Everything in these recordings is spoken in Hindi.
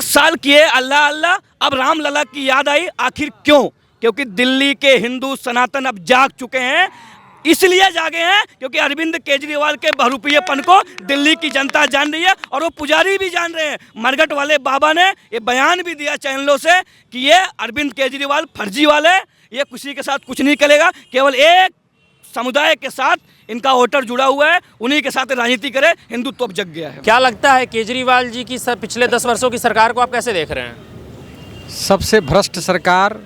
10 साल किए अल्लाह अल्लाह, अब राम लला की याद आई। आखिर क्यों? क्योंकि दिल्ली के हिंदू सनातन अब जाग चुके हैं। इसलिए जागे हैं क्योंकि अरविंद केजरीवाल के बहुरूपियेपन को दिल्ली की जनता जान रही है और वो पुजारी भी जान रहे हैं। मरघट वाले बाबा ने ये बयान भी दिया चैनलों से कि ये अरविंद केजरीवाल फर्जी वाले, ये किसी के साथ कुछ नहीं करेगा, केवल एक समुदाय के साथ इनका वोटर जुड़ा हुआ है, उन्हीं के साथ राजनीति करे। हिंदुत्व अब जग गया है। क्या लगता है केजरीवाल जी की पिछले 10 वर्षों की सरकार को आप कैसे देख रहे हैं? सबसे भ्रष्ट सरकार,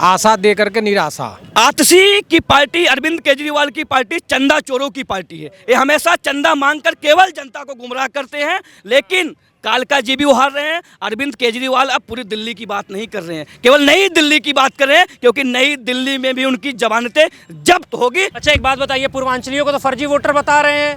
आशा दे करके निराशा। आतशी की पार्टी, अरविंद केजरीवाल की पार्टी चंदा चोरों की पार्टी है। ये हमेशा चंदा मांगकर केवल जनता को गुमराह करते हैं, लेकिन कालका जी भी उहार रहे हैं। अरविंद केजरीवाल अब पूरी दिल्ली की बात नहीं कर रहे हैं, केवल नई दिल्ली की बात कर रहे हैं, क्योंकि नई दिल्ली में भी उनकी जमानतें जब्त होगी। अच्छा एक बात बताइए, पूर्वांचलियों को तो फर्जी वोटर बता रहे हैं।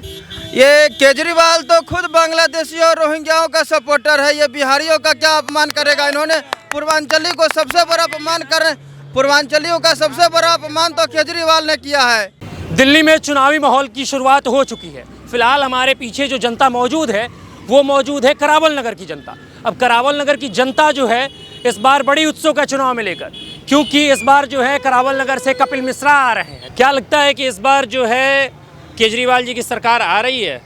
ये केजरीवाल तो खुद बांग्लादेशियों और रोहिंग्याओं का सपोर्टर है। ये बिहारियों का क्या अपमान करेगा? इन्होंने पूर्वांचली को सबसे बड़ा अपमान कर रहे हैं। पूर्वांचलियों का सबसे बड़ा अपमान तो केजरीवाल ने किया है। दिल्ली में चुनावी माहौल की शुरुआत हो चुकी है। फिलहाल हमारे पीछे जो जनता मौजूद है वो मौजूद है करावल नगर की जनता। अब करावल नगर की जनता जो है इस बार बड़ी उत्सुक है चुनाव में लेकर, क्योंकि इस बार जो है करावल नगर से कपिल मिश्रा आ रहे हैं। क्या लगता है कि इस बार जो है केजरीवाल जी की सरकार आ रही है?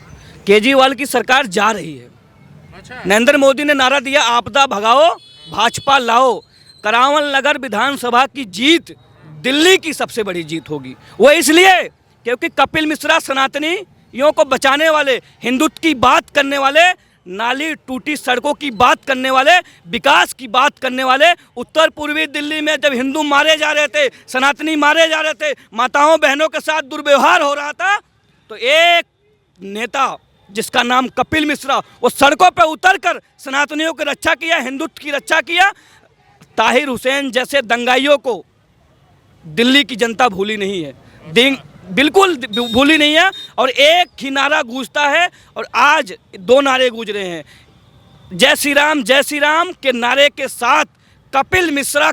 केजरीवाल की सरकार जा रही है। अच्छा। नरेंद्र मोदी ने नारा दिया, आपदा भगाओ भाजपा लाओ। करावल नगर विधानसभा की जीत दिल्ली की सबसे बड़ी जीत होगी। वो इसलिए क्योंकि कपिल मिश्रा सनातनियों को बचाने वाले, हिंदुत्व की बात करने वाले, नाली टूटी सड़कों की बात करने वाले, विकास की बात करने वाले। उत्तर पूर्वी दिल्ली में जब हिंदू मारे जा रहे थे, सनातनी मारे जा रहे थे, माताओं बहनों के साथ दुर्व्यवहार हो रहा था, तो एक नेता जिसका नाम कपिल मिश्रा, वो सड़कों पर उतरकर सनातनियों की रक्षा किया, हिंदुत्व की रक्षा किया। ताहिर हुसैन जैसे दंगाइयों को दिल्ली की जनता भूली नहीं है, बिल्कुल भूली नहीं है। और एक ही नारा गूंजता है, और आज 2 नारे गूंज रहे हैं। जय श्री राम के नारे के साथ कपिल मिश्रा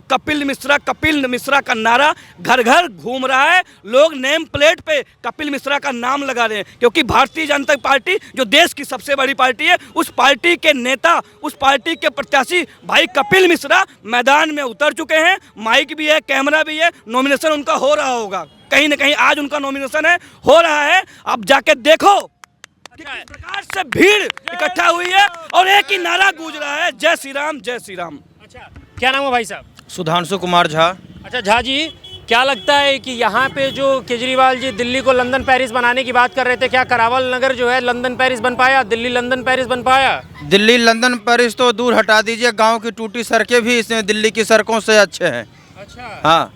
का नारा घर घर घूम रहा है। लोग नेम प्लेट पे कपिल मिश्रा का नाम लगा रहे हैं, क्योंकि भारतीय जनता पार्टी जो देश की सबसे बड़ी पार्टी है, उस पार्टी के नेता, उस पार्टी के प्रत्याशी भाई कपिल मिश्रा मैदान में उतर चुके हैं। माइक भी है, कैमरा भी है, नॉमिनेशन उनका हो रहा होगा कहीं ना कहीं। आज उनका नॉमिनेशन है, हो रहा है। अब जाके देखो किस प्रकार से भीड़ इकट्ठा हुई है और एक ही नारा गूंज रहा है, जय श्री राम जय श्री राम। अच्छा, क्या नाम है भाई साहब? सुधांशु कुमार झा। अच्छा झा जी, क्या लगता है कि यहाँ पे जो केजरीवाल जी दिल्ली को लंदन पेरिस बनाने की बात कर रहे थे, क्या करावल नगर जो है लंदन पेरिस बन पाया? दिल्ली लंदन पेरिस बन पाया? दिल्ली लंदन पेरिस तो दूर हटा दीजिए, गांव की टूटी सड़कें भी इसमें दिल्ली की सड़कों से अच्छे हैं। अच्छा। हाँ,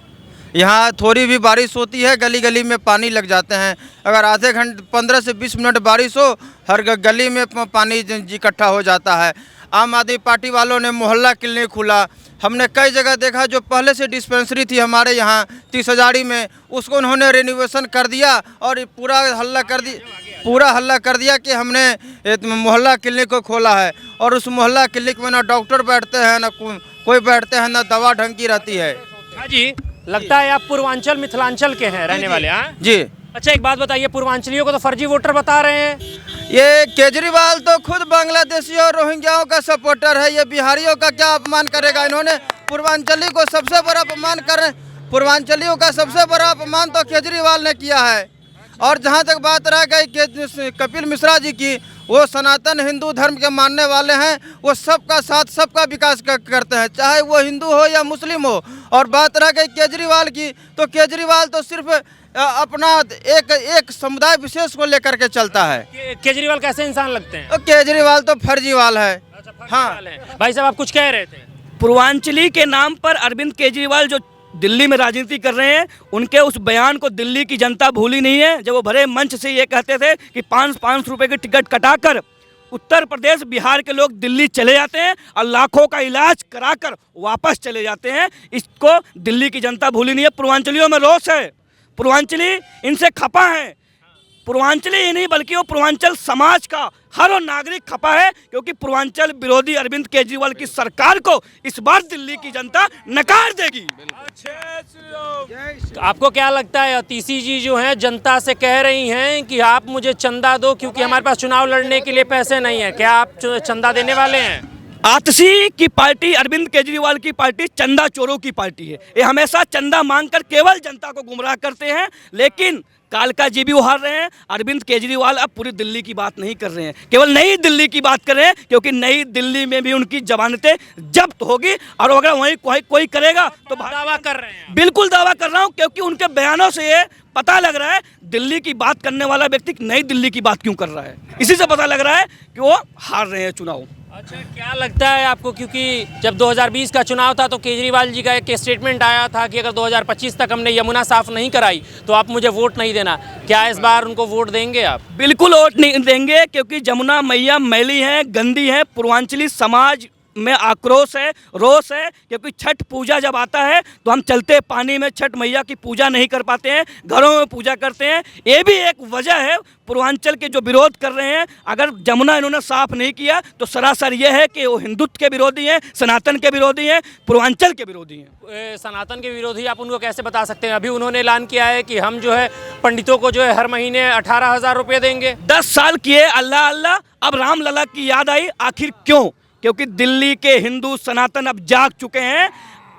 यहाँ थोड़ी भी बारिश होती है, गली गली में पानी लग जाते हैं। अगर आधे घंटे 15 से 20 मिनट बारिश हो, हर गली में पानी इकट्ठा हो जाता है। आम आदमी पार्टी वालों ने मोहल्ला क्लिनिक खोला। हमने कई जगह देखा जो पहले से डिस्पेंसरी थी हमारे यहाँ 30 हज़ारी में, उसको उन्होंने रेनोवेशन कर दिया और पूरा हल्ला कर दिया कि हमने मोहल्ला क्लिनिक को खोला है। और उस मोहल्ला क्लिनिक में ना डॉक्टर बैठते हैं, ना कोई बैठते हैं, ना दवा ढंग की रहती है। हाँ जी, लगता है आप पूर्वांचल मिथिलांचल के हैं रहने वाले? हाँ जी। अच्छा एक बात बताइए, पूर्वांचलियों को तो फर्जी वोटर बता रहे हैं। ये केजरीवाल तो खुद बांग्लादेशियों और रोहिंग्याओं का सपोर्टर है। ये बिहारियों का क्या अपमान करेगा? इन्होंने पूर्वांचली को सबसे बड़ा अपमान कर रहे हैं। पूर्वांचलियों का सबसे बड़ा अपमान तो केजरीवाल ने किया है। और जहाँ तक बात रह गई कपिल मिश्रा जी की, वो सनातन हिंदू धर्म के मानने वाले हैं। वो सबका साथ, सबका विकास करते हैं, चाहे वो हिंदू हो या मुस्लिम हो। और बात रह गई केजरीवाल की, तो केजरीवाल तो सिर्फ अपना एक समुदाय विशेष को लेकर के चलता है। केजरीवाल कैसे इंसान लगते हैं? तो केजरीवाल तो फर्जीवाल है। हाँ भाई साहब, आप कुछ कह रहे थे। पूर्वांचली के नाम पर अरविंद केजरीवाल जो दिल्ली में राजनीति कर रहे हैं, उनके उस बयान को दिल्ली की जनता भूली नहीं है। जब वो भरे मंच से ये कहते थे कि 500 रुपये की टिकट कटाकर उत्तर प्रदेश बिहार के लोग दिल्ली चले जाते हैं और लाखों का इलाज कराकर वापस चले जाते हैं, इसको दिल्ली की जनता भूली नहीं है। पूर्वांचलियों में रोष है, पूर्वांचली इनसे खपा है। पूर्वांचली ही नहीं बल्कि वो पूर्वांचल समाज का हर वो नागरिक खपा है, क्योंकि पूर्वांचल विरोधी अरविंद केजरीवाल की सरकार को इस बार दिल्ली की जनता नकार देगी। आपको क्या लगता है, अतीशी जी जो हैं जनता से कह रही हैं कि आप मुझे चंदा दो क्योंकि हमारे पास चुनाव लड़ने के लिए पैसे नहीं है, क्या आप चंदा देने वाले हैं? आतिशी की पार्टी, अरविंद केजरीवाल की पार्टी चंदा चोरों की पार्टी है। ये हमेशा चंदा मांगकर केवल जनता को गुमराह करते हैं। लेकिन कालका जी भी उहार रहे हैं। अरविंद केजरीवाल अब पूरी दिल्ली की बात नहीं कर रहे हैं, केवल नई दिल्ली की बात कर रहे हैं, क्योंकि नई दिल्ली में भी उनकी जमानतें जब्त होगी। और अगर वहीं कोई करेगा तो दावा कर रहे हैं। बिल्कुल दावा कर रहा हूं, क्योंकि उनके बयानों से ये पता लग रहा है दिल्ली की बात करने वाला व्यक्ति नई दिल्ली की बात क्यों कर रहा है। इसी से पता लग रहा है कि वो हार रहे हैं चुनाव। अच्छा, क्या लगता है आपको, क्योंकि जब 2020 का चुनाव था तो केजरीवाल जी का एक स्टेटमेंट आया था कि अगर 2025 तक हमने यमुना साफ नहीं कराई तो आप मुझे वोट नहीं देना। क्या इस बार उनको वोट देंगे आप? बिल्कुल वोट नहीं देंगे, क्योंकि जमुना मैया मैली है, गंदी है। पूर्वांचली समाज में आक्रोश है, रोष है, क्योंकि छठ पूजा जब आता है तो हम चलते पानी में छठ मैया की पूजा नहीं कर पाते हैं, घरों में पूजा करते हैं। ये भी एक वजह है पूर्वांचल के जो विरोध कर रहे हैं। अगर जमुना इन्होंने साफ नहीं किया तो सरासर ये है कि वो हिंदुत्व के विरोधी हैं, सनातन के विरोधी हैं, पूर्वांचल के विरोधी हैं। सनातन के विरोधी आप उनको कैसे बता सकते हैं? अभी उन्होंने ऐलान किया है कि हम जो है पंडितों को जो है हर महीने 18,000 रुपये देंगे। 10 साल किए अल्लाह अल्लाह, अब राम लला की याद आई। आखिर क्यों? क्योंकि दिल्ली के हिंदू सनातन अब जाग चुके हैं।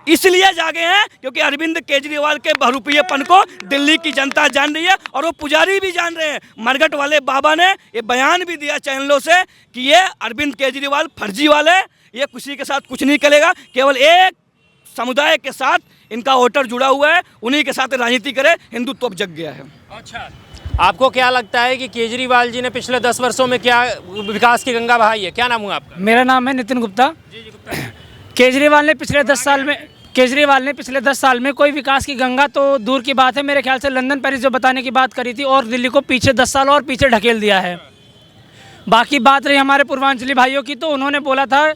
इसलिए जागे हैं क्योंकि अरविंद केजरीवाल के बहुरूपियेपन को दिल्ली की जनता जान रही है, और वो पुजारी भी जान रहे हैं। मरघट वाले बाबा ने ये बयान भी दिया चैनलों से कि ये अरविंद केजरीवाल फर्जी वाले, ये किसी के साथ कुछ नहीं करेगा, केवल एक समुदाय के साथ इनका वोटर जुड़ा हुआ है, उन्हीं के साथ राजनीति करे। हिंदुत्व अब जग गया है। अच्छा, आपको क्या लगता है कि केजरीवाल जी ने पिछले 10 वर्षों में क्या विकास की गंगा बहाई है? क्या नाम हुआ आपका? मेरा नाम है नितिन गुप्ता। केजरीवाल ने पिछले 10 साल में कोई विकास की गंगा तो दूर की बात है, मेरे ख्याल से लंदन पेरिस जो बताने की बात करी थी, और दिल्ली को पीछे 10 साल और पीछे ढकेल दिया है। बाकी बात रही हमारे पूर्वांचली भाइयों की, तो उन्होंने बोला था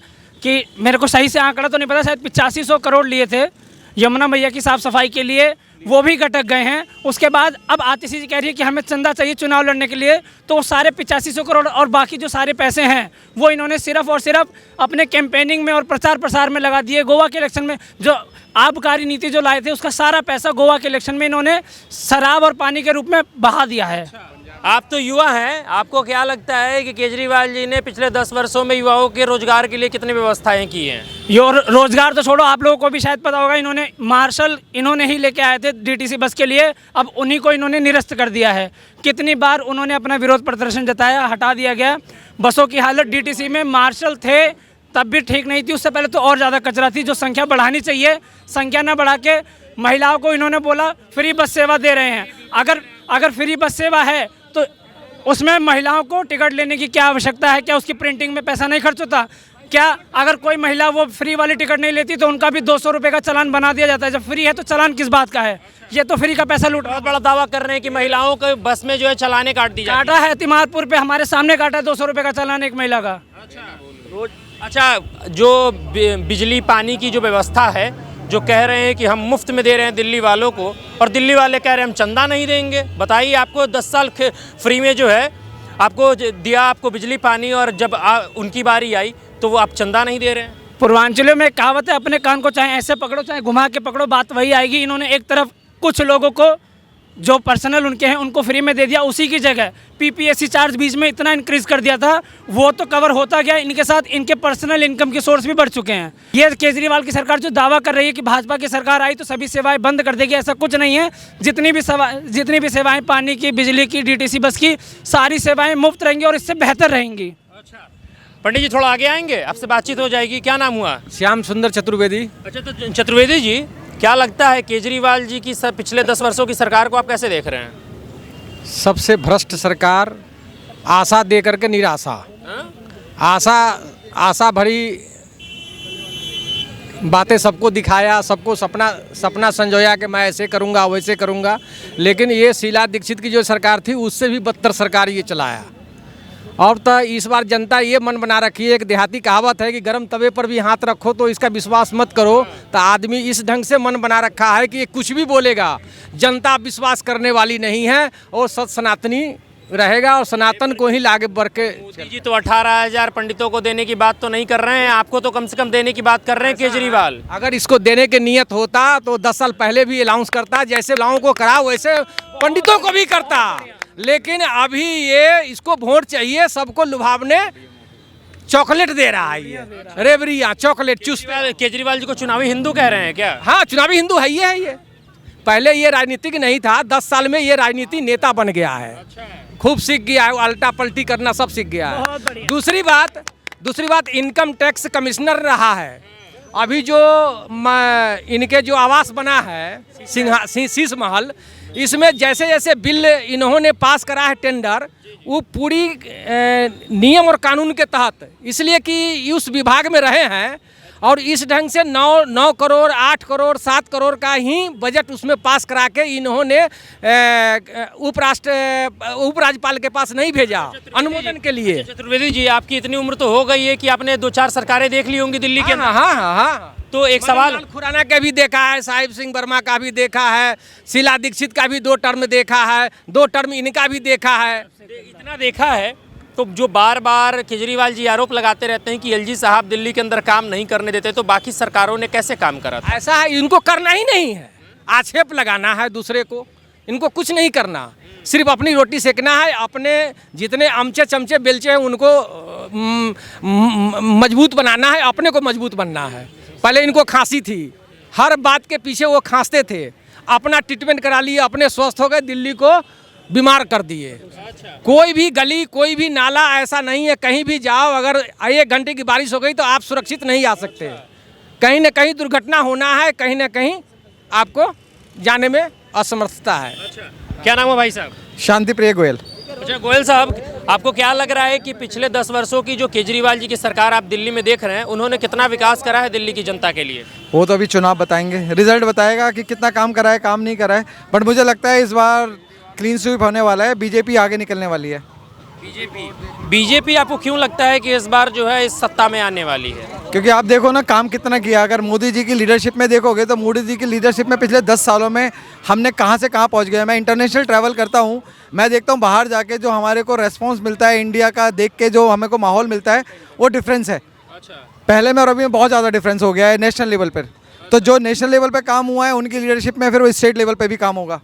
कि मेरे को सही से आंकड़ा तो नहीं पता, शायद 8500 करोड़ लिए थे यमुना मैया की साफ़ सफाई के लिए, वो भी गटक गए हैं। उसके बाद अब आतिशी जी कह रही है कि हमें चंदा चाहिए चुनाव लड़ने के लिए, तो वो सारे 8500 करोड़ और बाकी जो सारे पैसे हैं वो इन्होंने सिर्फ और सिर्फ अपने कैंपेनिंग में और प्रचार प्रसार में लगा दिए। गोवा के इलेक्शन में जो आबकारी नीति जो लाए थे उसका सारा पैसा गोवा के इलेक्शन में इन्होंने शराब और पानी के रूप में बहा दिया है। आप तो युवा हैं, आपको क्या लगता है कि केजरीवाल जी ने पिछले 10 वर्षों में युवाओं के रोजगार के लिए कितनी व्यवस्थाएं की हैं? ये रोजगार तो छोड़ो, आप लोगों को भी शायद पता होगा, इन्होंने मार्शल इन्होंने ही लेके आए थे डीटीसी बस के लिए, अब उन्हीं को इन्होंने निरस्त कर दिया है। कितनी बार उन्होंने अपना विरोध प्रदर्शन जताया, हटा दिया गया। बसों की हालत डीटीसी में मार्शल थे तब भी ठीक नहीं थी, उससे पहले तो और ज़्यादा कचरा थी। जो संख्या बढ़ानी चाहिए, संख्या न बढ़ा के महिलाओं को इन्होंने बोला फ्री बस सेवा दे रहे हैं। अगर फ्री बस सेवा है तो उसमें महिलाओं को टिकट लेने की क्या आवश्यकता है? क्या उसकी प्रिंटिंग में पैसा नहीं खर्च होता? क्या अगर कोई महिला वो फ्री वाली टिकट नहीं लेती तो उनका भी 200 रुपये का चालान बना दिया जाता है? जब फ्री है तो चालान किस बात का है? ये तो फ्री का पैसा लूट। बहुत बड़ा दावा कर रहे हैं कि महिलाओं को बस में जो है चलाने काट दी काटा है, तिमारपुर पे हमारे सामने काटा है 200 रुपये का चालान एक महिला का। अच्छा, जो बिजली पानी की जो व्यवस्था है, जो कह रहे हैं कि हम मुफ्त में दे रहे हैं दिल्ली वालों को, और दिल्ली वाले कह रहे हैं हम चंदा नहीं देंगे। बताइए, आपको 10 साल फ्री में जो है आपको दिया, आपको बिजली पानी, और जब उनकी बारी आई तो वो आप चंदा नहीं दे रहे हैं। पूर्वांचलियों में कहावत है, अपने कान को चाहे ऐसे पकड़ो चाहे घुमा के पकड़ो, बात वही आएगी। इन्होंने एक तरफ कुछ लोगों को जो पर्सनल उनके हैं उनको फ्री में दे दिया, उसी की जगह पीपीएससी चार्ज बीच में इतना इंक्रीज कर दिया था, वो तो कवर होता गया। इनके साथ इनके पर्सनल इनकम के सोर्स भी बढ़ चुके हैं। ये केजरीवाल की सरकार जो दावा कर रही है कि भाजपा की सरकार आई तो सभी सेवाएं बंद कर देगी, ऐसा कुछ नहीं है। जितनी भी सेवाएं पानी की, बिजली की, डीटीसी बस की, सारी सेवाएं मुफ्त रहेंगी और इससे बेहतर रहेंगी। अच्छा, पंडित जी थोड़ा आगे आएंगे, आपसे बातचीत हो जाएगी। क्या नाम हुआ? श्याम सुंदर चतुर्वेदी। अच्छा, तो चतुर्वेदी जी, क्या लगता है केजरीवाल जी की पिछले 10 वर्षों की सरकार को आप कैसे देख रहे हैं? सबसे भ्रष्ट सरकार, आशा दे करके निराशा। आशा भरी बातें सबको दिखाया, सबको सपना संजोया कि मैं ऐसे करूंगा वैसे करूंगा, लेकिन ये शीला दीक्षित की जो सरकार थी उससे भी बदतर सरकार ये चलाया। और तो इस बार जनता ये मन बना रखी है, एक देहाती कहावत है कि गर्म तवे पर भी हाथ रखो तो इसका विश्वास मत करो। तो आदमी इस ढंग से मन बना रखा है कि ये कुछ भी बोलेगा, जनता विश्वास करने वाली नहीं है और सत सनातनी रहेगा और सनातन को ही लागे बढ़ के। मोदी जी तो 18,000 पंडितों को देने की बात तो नहीं कर रहे हैं, आपको तो कम से कम देने की बात कर रहे हैं केजरीवाल। अगर इसको देने की नियत होता तो 10 साल पहले भी अनाउंस करता, जैसे लाओं को करा वैसे पंडितों को भी करता। लेकिन अभी ये इसको वोट चाहिए सबको लुभावने, चॉकलेट दे रहा है ये, रेबरिया चॉकलेट चूस। केजरीवाल जी को चुनावी हिंदू कह रहे हैं क्या? हाँ, चुनावी हिंदू है ये। पहले ये राजनीतिक नहीं था, 10 साल में ये राजनीति नेता बन गया है। खूब सीख गया है, उल्टा पलटी करना सब सीख गया है। दूसरी बात इनकम टैक्स कमिश्नर रहा है। अभी जो इनके जो आवास बना है शीश महल, इसमें जैसे जैसे बिल इन्होंने पास करा है टेंडर, वो पूरी नियम और कानून के तहत, इसलिए कि उस विभाग में रहे हैं और इस ढंग से 9 करोड़ 8 करोड़ 7 करोड़ का ही बजट उसमें पास करा के इन्होंने उपराज्यपाल के पास नहीं भेजा अनुमोदन के लिए। चतुर्वेदी जी, आपकी इतनी उम्र तो हो गई है कि आपने 2-4 सरकारें देख ली होंगी दिल्ली के अंदर। हाँ। तो एक सवाल, खुराना का भी देखा है, साहिब सिंह वर्मा का भी देखा है, शीला दीक्षित का भी 2 टर्म देखा है, 2 टर्म इनका भी देखा है। इतना देखा है तो जो बार बार केजरीवाल जी आरोप लगाते रहते हैं कि एलजी साहब दिल्ली के अंदर काम नहीं करने देते, तो बाकी सरकारों ने कैसे काम करा था? ऐसा है, इनको करना ही नहीं है, आक्षेप लगाना है दूसरे को, इनको कुछ नहीं करना, सिर्फ अपनी रोटी सेकना है। अपने जितने अमचे चमचे बेलचे हैं उनको मजबूत बनाना है, अपने को मजबूत बनना है। पहले इनको खांसी थी, हर बात के पीछे वो खांसते थे, अपना ट्रीटमेंट करा लिए, अपने स्वस्थ हो गए, दिल्ली को बीमार कर दिए। कोई भी गली, कोई भी नाला ऐसा नहीं है, कहीं भी जाओ अगर 1 घंटे की बारिश हो गई तो आप सुरक्षित नहीं आ सकते। कहीं ना कहीं दुर्घटना होना है, कहीं ना कहीं आपको जाने में असमर्थता है। क्या नाम है भाई साहब? शांति प्रिय गोयल। अच्छा गोयल साहब, आपको क्या लग रहा है कि पिछले 10 वर्षों की जो केजरीवाल जी की सरकार आप दिल्ली में देख रहे हैं, उन्होंने कितना विकास करा है दिल्ली की जनता के लिए? वो तो अभी चुनाव बताएंगे, रिजल्ट बताएगा कि कितना काम करा है, काम नहीं करा है। बट मुझे लगता है इस बार क्लीन स्वीप होने वाला है, बीजेपी आगे निकलने वाली है। बीजेपी आपको क्यों लगता है कि इस बार जो है इस सत्ता में आने वाली है? क्योंकि आप देखो ना काम कितना किया। अगर मोदी जी की लीडरशिप में देखोगे तो मोदी जी की लीडरशिप में पिछले 10 सालों में हमने कहां से कहां पहुंच गए। मैं इंटरनेशनल ट्रैवल करता हूं, मैं देखता हूं बाहर जाके जो हमारे को रेस्पॉन्स मिलता है इंडिया का, देख के जो हमें को माहौल मिलता है वो डिफरेंस है। पहले में और अभी में बहुत ज़्यादा डिफरेंस हो गया है नेशनल लेवल पर। तो जो नेशनल लेवल पर काम हुआ है उनकी लीडरशिप में फिर वो स्टेट लेवल पर भी काम होगा।